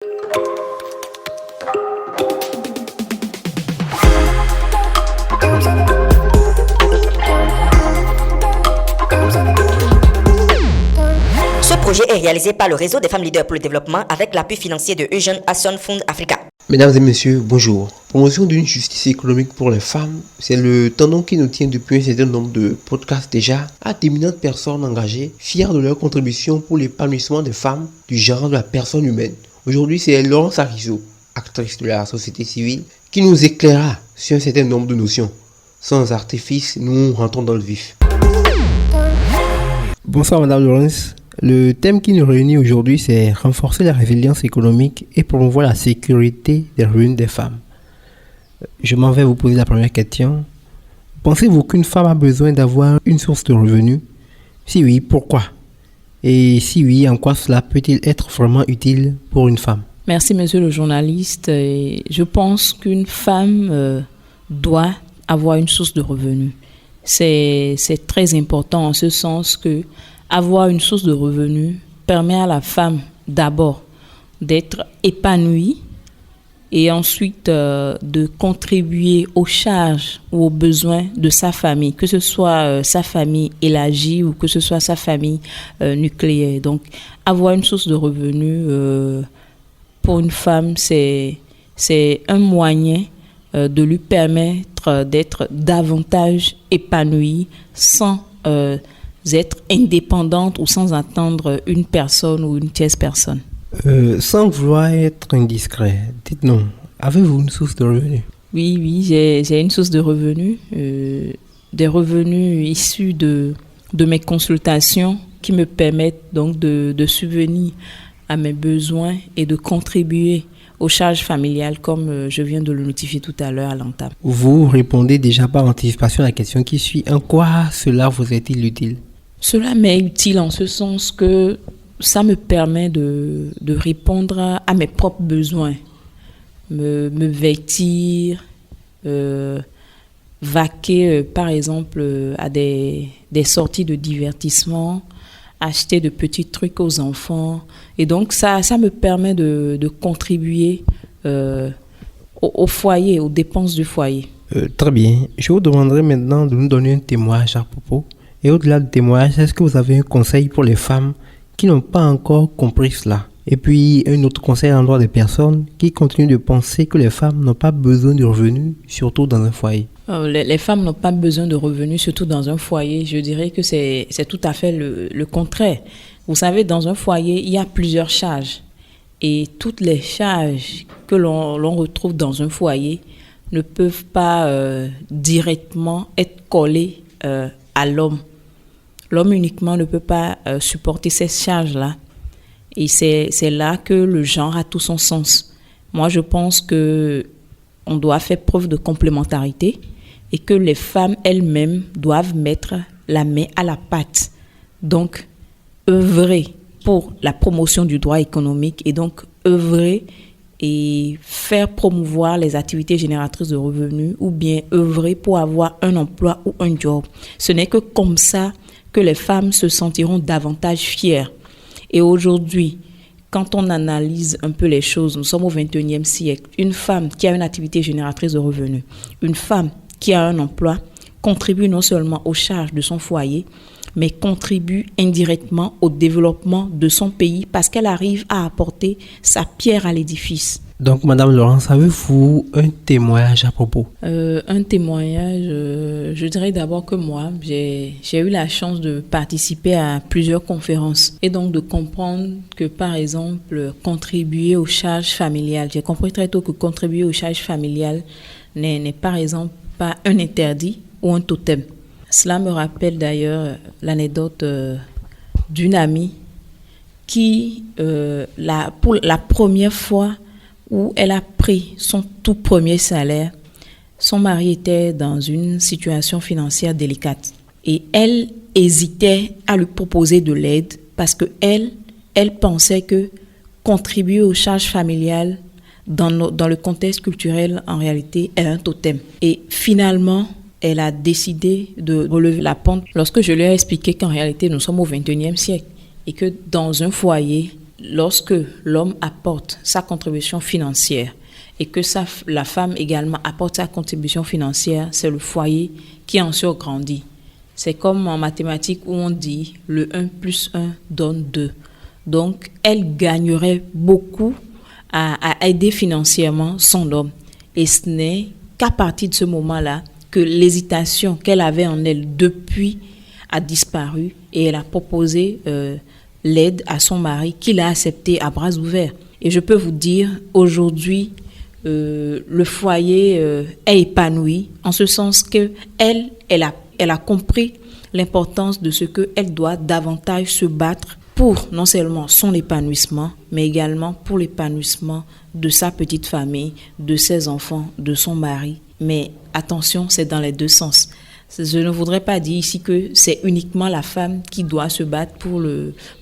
Ce projet est réalisé par le réseau des femmes leaders pour le développement avec l'appui financier de Asian Action Fund Africa. Mesdames et messieurs, bonjour. Promotion d'une justice économique pour les femmes, c'est le tendon qui nous tient depuis un certain nombre de podcasts déjà à d'éminentes personnes engagées, fières de leur contribution pour l'épanouissement des femmes, du genre de la personne humaine. Aujourd'hui, c'est Laurence Arizo, actrice de la société civile, qui nous éclairera sur un certain nombre de notions. Sans artifice, nous rentrons dans le vif. Bonsoir Madame Laurence. Le thème qui nous réunit aujourd'hui, c'est renforcer la résilience économique et promouvoir la sécurité des revenus des femmes. Je m'en vais vous poser la première question. Pensez-vous qu'une femme a besoin d'avoir une source de revenus? Si oui, pourquoi? Et si oui, en quoi cela peut-il être vraiment utile pour une femme? Merci monsieur le journaliste. Je pense qu'une femme doit avoir une source de revenus. C'est très important en ce sens que avoir une source de revenus permet à la femme d'abord d'être épanouie et ensuite de contribuer aux charges ou aux besoins de sa famille, que ce soit sa famille élargie ou que ce soit sa famille nucléaire. Donc avoir une source de revenus pour une femme, c'est un moyen de lui permettre d'être davantage épanouie sans être indépendante ou sans attendre une personne ou une tierce personne. Sans vouloir être indiscret, dites-nous, avez-vous une source de revenus? Oui, j'ai une source de revenus, des revenus issus de mes consultations qui me permettent donc de subvenir à mes besoins et de contribuer aux charges familiales comme je viens de le notifier tout à l'heure à l'entame. Vous répondez déjà par anticipation à la question qui suit. En quoi cela vous est-il utile? Cela m'est utile en ce sens que ça me permet de répondre à mes propres besoins, me vêtir, vaquer par exemple à des sorties de divertissement, acheter de petits trucs aux enfants. Et donc ça me permet de contribuer au foyer, aux dépenses du foyer. Très bien. Je vous demanderai maintenant de nous donner un témoignage à propos. Et au-delà du témoignage, est-ce que vous avez un conseil pour les femmes qui n'ont pas encore compris cela? Et puis, un autre conseil à l'endroit des personnes qui continuent de penser que les femmes n'ont pas besoin de revenus, surtout dans un foyer. Les femmes n'ont pas besoin de revenus, surtout dans un foyer. Je dirais que c'est tout à fait le contraire. Vous savez, dans un foyer, il y a plusieurs charges. Et toutes les charges que l'on retrouve dans un foyer ne peuvent pas directement être collées à l'homme. L'homme uniquement ne peut pas supporter ces charges-là. Et c'est là que le genre a tout son sens. Moi, je pense qu'on doit faire preuve de complémentarité et que les femmes elles-mêmes doivent mettre la main à la pâte. Donc, œuvrer pour la promotion du droit économique et donc œuvrer et faire promouvoir les activités génératrices de revenus ou bien œuvrer pour avoir un emploi ou un job. Ce n'est que comme ça que les femmes se sentiront davantage fières. Et aujourd'hui, quand on analyse un peu les choses, nous sommes au 21e siècle. Une femme qui a une activité génératrice de revenus, une femme qui a un emploi, contribue non seulement aux charges de son foyer, mais contribue indirectement au développement de son pays parce qu'elle arrive à apporter sa pierre à l'édifice. Donc, Madame Laurence, avez-vous un témoignage à propos? Un témoignage, je dirais d'abord que moi, j'ai eu la chance de participer à plusieurs conférences et donc de comprendre que, par exemple, contribuer aux charges familiales. J'ai compris très tôt que contribuer aux charges familiales n'est par exemple pas un interdit ou un totem. Cela me rappelle d'ailleurs l'anecdote d'une amie qui, pour la première fois où elle a pris son tout premier salaire, son mari était dans une situation financière délicate. Et elle hésitait à lui proposer de l'aide parce que elle pensait que contribuer aux charges familiales dans le contexte culturel, en réalité, est un totem. Et finalement, elle a décidé de relever la pente lorsque je lui ai expliqué qu'en réalité, nous sommes au 21e siècle et que dans un foyer, lorsque l'homme apporte sa contribution financière et que la femme également apporte sa contribution financière, c'est le foyer qui en surgrandit. C'est comme en mathématiques où on dit le 1 plus 1 donne 2. Donc, elle gagnerait beaucoup à aider financièrement son homme. Et ce n'est qu'à partir de ce moment-là que l'hésitation qu'elle avait en elle depuis a disparu et elle a proposé l'aide à son mari qu'il a accepté à bras ouverts. Et je peux vous dire, aujourd'hui, le foyer est épanoui en ce sens qu'elle a compris l'importance de ce qu'elle doit davantage se battre pour non seulement son épanouissement, mais également pour l'épanouissement de sa petite famille, de ses enfants, de son mari. Mais attention, c'est dans les deux sens. Je ne voudrais pas dire ici que c'est uniquement la femme qui doit se battre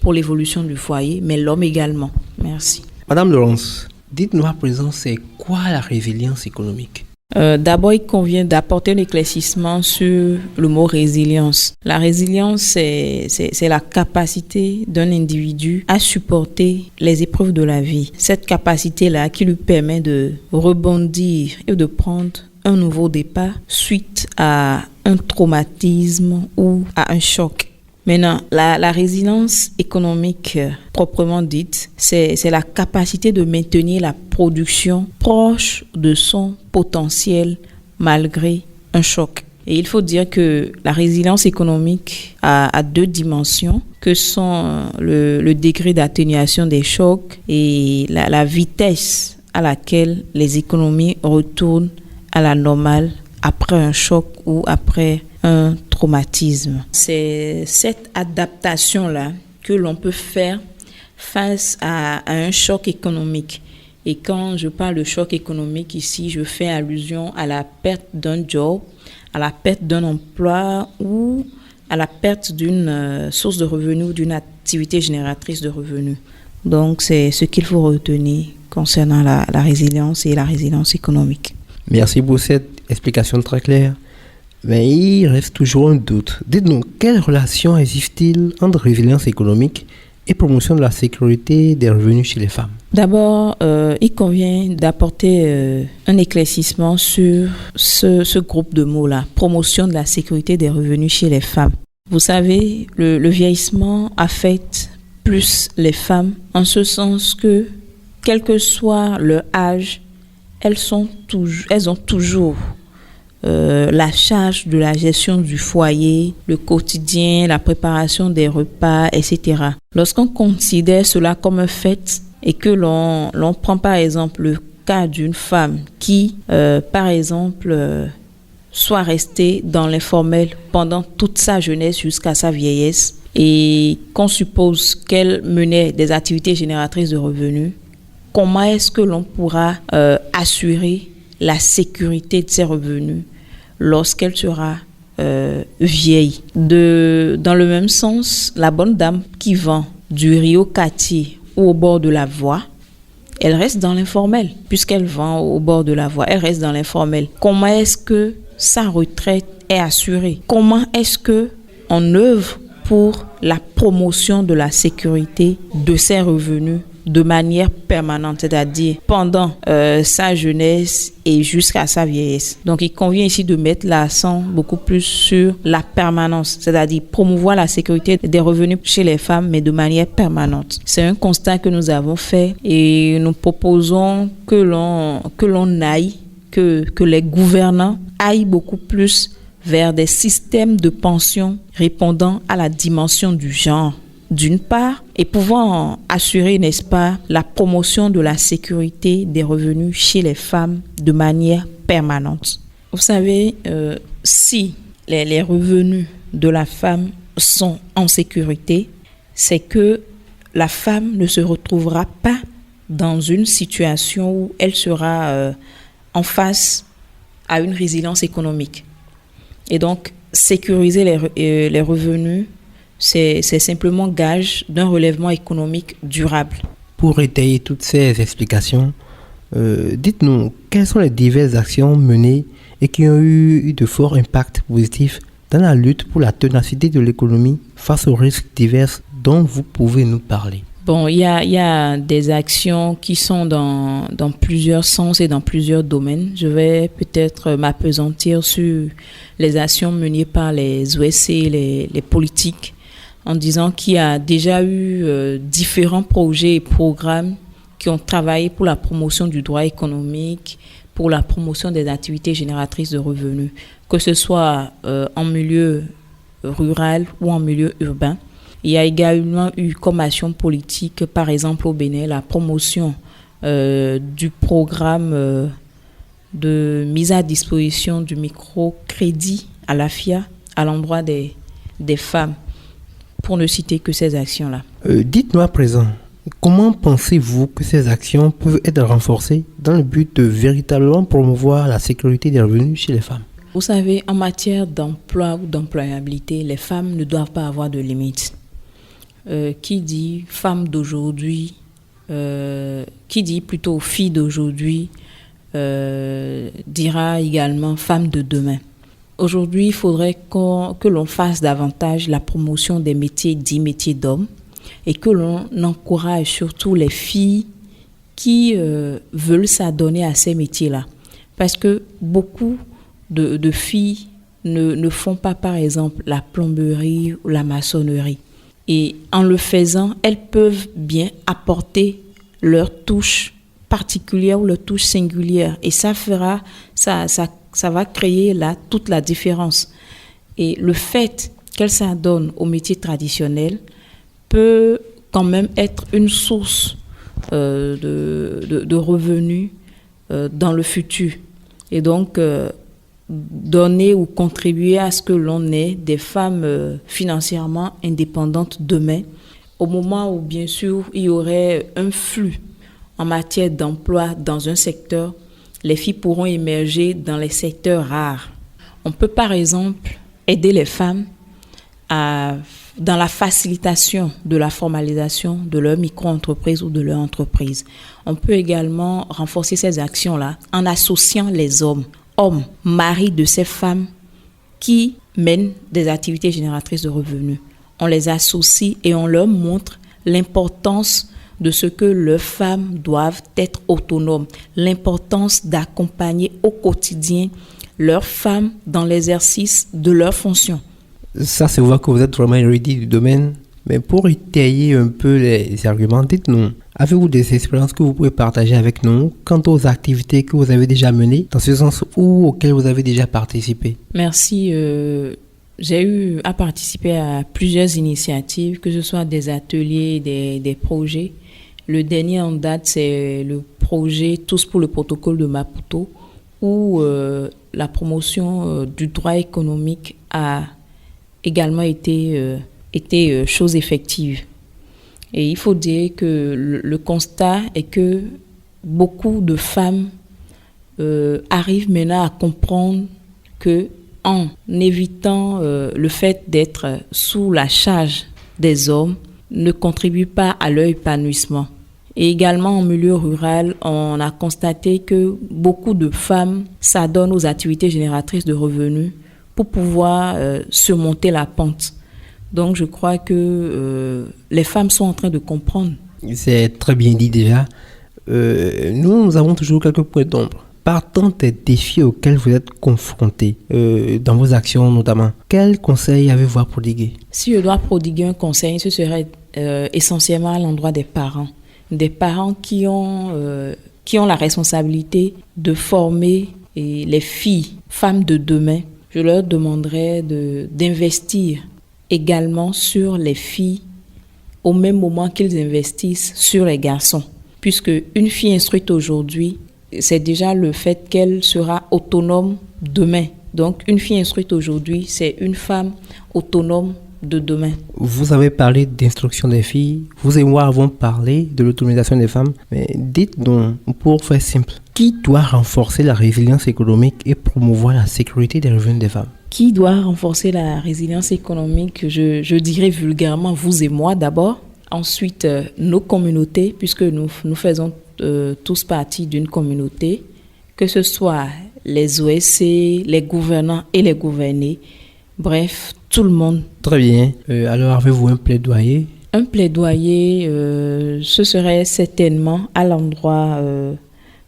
pour l'évolution du foyer, mais l'homme également. Merci. Madame Laurence, dites-nous à présent, c'est quoi la résilience économique? D'abord, il convient d'apporter un éclaircissement sur le mot résilience. La résilience, c'est la capacité d'un individu à supporter les épreuves de la vie. Cette capacité-là qui lui permet de rebondir et de prendre un nouveau départ suite à un traumatisme ou à un choc. Maintenant, la résilience économique proprement dite, c'est la capacité de maintenir la production proche de son potentiel malgré un choc. Et il faut dire que la résilience économique a deux dimensions, que sont le degré d'atténuation des chocs et la vitesse à laquelle les économies retournent à la normale après un choc ou après un traumatisme. C'est cette adaptation-là que l'on peut faire face à un choc économique. Et quand je parle de choc économique ici, je fais allusion à la perte d'un job, à la perte d'un emploi ou à la perte d'une source de revenus ou d'une activité génératrice de revenus. Donc, c'est ce qu'il faut retenir concernant la résilience et la résilience économique. Merci pour cette explication très claire. Mais il reste toujours un doute. Dites-nous, quelle relation existe-t-il entre résilience économique et promotion de la sécurité des revenus chez les femmes? D'abord, il convient d'apporter un éclaircissement sur ce groupe de mots-là, promotion de la sécurité des revenus chez les femmes. Vous savez, le vieillissement affecte plus les femmes en ce sens que, quel que soit leur âge, elles ont toujours la charge de la gestion du foyer, le quotidien, la préparation des repas, etc. Lorsqu'on considère cela comme un fait et que l'on prend par exemple le cas d'une femme qui, par exemple, soit restée dans l'informel pendant toute sa jeunesse jusqu'à sa vieillesse et qu'on suppose qu'elle menait des activités génératrices de revenus, comment est-ce que l'on pourra assurer la sécurité de ses revenus lorsqu'elle sera vieille? Dans le même sens, la bonne dame qui vend du riz au quartier ou au bord de la voie, elle reste dans l'informel. Puisqu'elle vend au bord de la voie, elle reste dans l'informel. Comment est-ce que sa retraite est assurée? Comment est-ce qu'on œuvre pour la promotion de la sécurité de ses revenus de manière permanente, c'est-à-dire pendant sa jeunesse et jusqu'à sa vieillesse? Donc, il convient ici de mettre l'accent beaucoup plus sur la permanence, c'est-à-dire promouvoir la sécurité des revenus chez les femmes, mais de manière permanente. C'est un constat que nous avons fait et nous proposons que l'on aille, que les gouvernants aillent beaucoup plus vers des systèmes de pension répondant à la dimension du genre, d'une part, et pouvant assurer, n'est-ce pas, la promotion de la sécurité des revenus chez les femmes de manière permanente. Vous savez, si les revenus de la femme sont en sécurité, c'est que la femme ne se retrouvera pas dans une situation où elle sera en face à une résilience économique. Et donc, sécuriser les revenus, c'est simplement gage d'un relèvement économique durable. Pour étayer toutes ces explications, dites-nous, quelles sont les diverses actions menées et qui ont eu de forts impacts positifs dans la lutte pour la ténacité de l'économie face aux risques divers dont vous pouvez nous parler? Bon, il y a des actions qui sont dans plusieurs sens et dans plusieurs domaines. Je vais peut-être m'appesantir sur les actions menées par les OSC, les politiques, en disant qu'il y a déjà eu différents projets et programmes qui ont travaillé pour la promotion du droit économique, pour la promotion des activités génératrices de revenus, que ce soit en milieu rural ou en milieu urbain. Il y a également eu comme action politique, par exemple au Bénin, la promotion du programme de mise à disposition du microcrédit à la FIA à l'endroit des femmes, pour ne citer que ces actions-là. Dites-nous à présent, comment pensez-vous que ces actions peuvent être renforcées dans le but de véritablement promouvoir la sécurité des revenus chez les femmes? Vous savez, en matière d'emploi ou d'employabilité, les femmes ne doivent pas avoir de limites. Qui dit femme d'aujourd'hui, qui dit plutôt fille d'aujourd'hui, dira également femme de demain. Aujourd'hui, il faudrait que l'on fasse davantage la promotion des métiers dits métiers d'hommes et que l'on encourage surtout les filles qui veulent s'adonner à ces métiers-là. Parce que beaucoup de filles ne font pas, par exemple, la plomberie ou la maçonnerie. Et en le faisant, elles peuvent bien apporter leur touche particulière ou leur touche singulière. Et ça va créer là toute la différence. Et le fait qu'elles s'adonnent au métier traditionnel peut quand même être une source de revenus dans le futur. Et donc, donner ou contribuer à ce que l'on ait des femmes financièrement indépendantes demain, au moment où, bien sûr, il y aurait un flux en matière d'emploi dans un secteur, les filles pourront émerger dans les secteurs rares. On peut, par exemple, aider les femmes dans la facilitation de la formalisation de leur micro-entreprise ou de leur entreprise. On peut également renforcer ces actions-là en associant les hommes, maris de ces femmes qui mènent des activités génératrices de revenus. On les associe et on leur montre l'importance de ce que leurs femmes doivent être autonomes, l'importance d'accompagner au quotidien leurs femmes dans l'exercice de leurs fonctions. Ça, c'est voir que vous êtes vraiment érudit du domaine. Mais pour étayer un peu les arguments, dites-nous, avez-vous des expériences que vous pouvez partager avec nous quant aux activités que vous avez déjà menées, dans ce sens ou auxquelles vous avez déjà participé? Merci. J'ai eu à participer à plusieurs initiatives, que ce soit des ateliers, des projets. Le dernier en date, c'est le projet Tous pour le protocole de Maputo, où la promotion du droit économique a également été chose effective. Et il faut dire que le constat est que beaucoup de femmes arrivent maintenant à comprendre que en évitant le fait d'être sous la charge des hommes ne contribue pas à leur épanouissement. Et également en milieu rural, on a constaté que beaucoup de femmes s'adonnent aux activités génératrices de revenus pour pouvoir surmonter la pente. Donc je crois que les femmes sont en train de comprendre. C'est très bien dit déjà. Nous avons toujours quelques points d'ombre. Partant des défis auxquels vous êtes confrontés, dans vos actions notamment, quels conseils avez-vous à prodiguer? Si je dois prodiguer un conseil, ce serait essentiellement à l'endroit des parents. Des parents qui ont la responsabilité de former les filles, femmes de demain. Je leur demanderais d'investir également sur les filles au même moment qu'ils investissent sur les garçons. Puisque une fille instruite aujourd'hui, c'est déjà le fait qu'elle sera autonome demain. Donc, une fille instruite aujourd'hui, c'est une femme autonome de demain. Vous avez parlé d'instruction des filles. Vous et moi avons parlé de l'autonomisation des femmes. Mais dites donc, pour faire simple, qui doit renforcer la résilience économique et promouvoir la sécurité des revenus des femmes? Qui doit renforcer la résilience économique? Je dirais vulgairement vous et moi d'abord. Ensuite, nos communautés, puisque nous faisons tous partie d'une communauté, que ce soit les OSC, les gouvernants et les gouvernés, bref, tout le monde. Très bien. Alors, avez-vous un plaidoyer? Un plaidoyer, ce serait certainement à l'endroit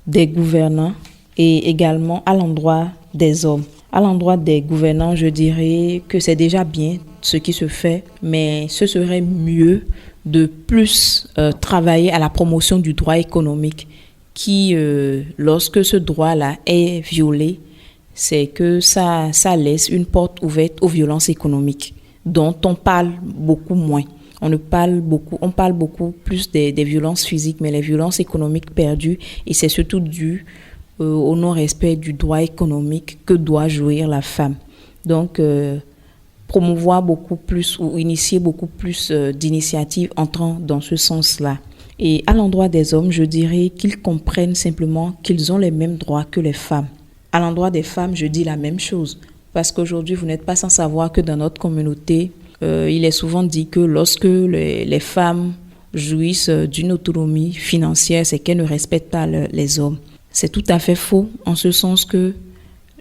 des gouvernants et également à l'endroit des hommes. À l'endroit des gouvernants, je dirais que c'est déjà bien ce qui se fait, mais ce serait mieux de plus travailler à la promotion du droit économique qui, lorsque ce droit-là est violé, c'est que ça laisse une porte ouverte aux violences économiques dont on parle beaucoup moins. On parle beaucoup plus des violences physiques, mais les violences économiques perdues, et c'est surtout dû au non-respect du droit économique que doit jouir la femme. Donc, promouvoir beaucoup plus ou initier beaucoup plus d'initiatives entrant dans ce sens-là. Et à l'endroit des hommes, je dirais qu'ils comprennent simplement qu'ils ont les mêmes droits que les femmes. À l'endroit des femmes, je dis la même chose. Parce qu'aujourd'hui, vous n'êtes pas sans savoir que dans notre communauté, il est souvent dit que lorsque les femmes jouissent d'une autonomie financière, c'est qu'elles ne respectent pas les hommes. C'est tout à fait faux, en ce sens que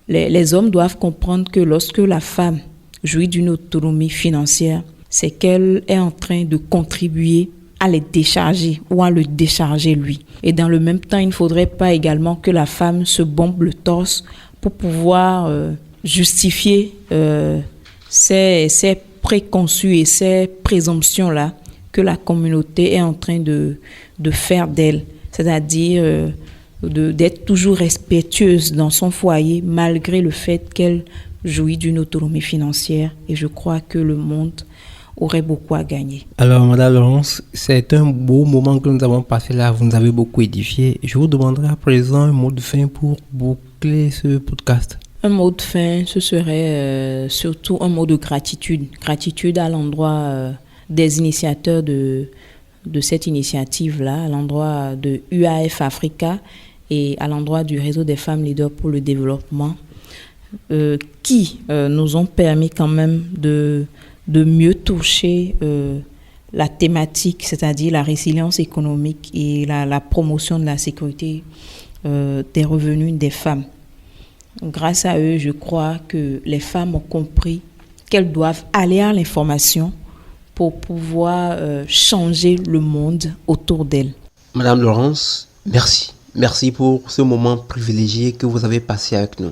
les hommes doivent comprendre que lorsque la femme jouit d'une autonomie financière, c'est qu'elle est en train de contribuer à les décharger ou à le décharger lui. Et dans le même temps, il ne faudrait pas également que la femme se bombe le torse pour pouvoir justifier ces préconçus et ces présomptions-là que la communauté est en train de faire d'elle. C'est-à-dire d'être toujours respectueuse dans son foyer malgré le fait qu'elle jouit d'une autonomie financière. Et je crois que le monde aurait beaucoup à gagner. Alors, Madame Laurence, c'est un beau moment que nous avons passé là. Vous nous avez beaucoup édifié. Je vous demanderai à présent un mot de fin pour boucler ce podcast. Un mot de fin, ce serait surtout un mot de gratitude. Gratitude à l'endroit des initiateurs de cette initiative-là, à l'endroit de UAF Africa et à l'endroit du réseau des femmes leaders pour le développement, qui nous ont permis quand même de mieux toucher la thématique, c'est-à-dire la résilience économique et la promotion de la sécurité des revenus des femmes. Grâce à eux, je crois que les femmes ont compris qu'elles doivent aller à l'information pour pouvoir changer le monde autour d'elles. Madame Laurence, merci. Merci pour ce moment privilégié que vous avez passé avec nous.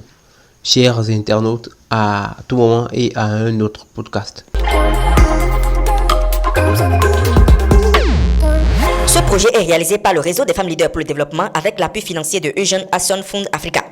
Chers internautes, à tout moment et à un autre podcast. Ce projet est réalisé par le réseau des femmes leaders pour le développement avec l'appui financier de Eugène Hasson Fund Africa.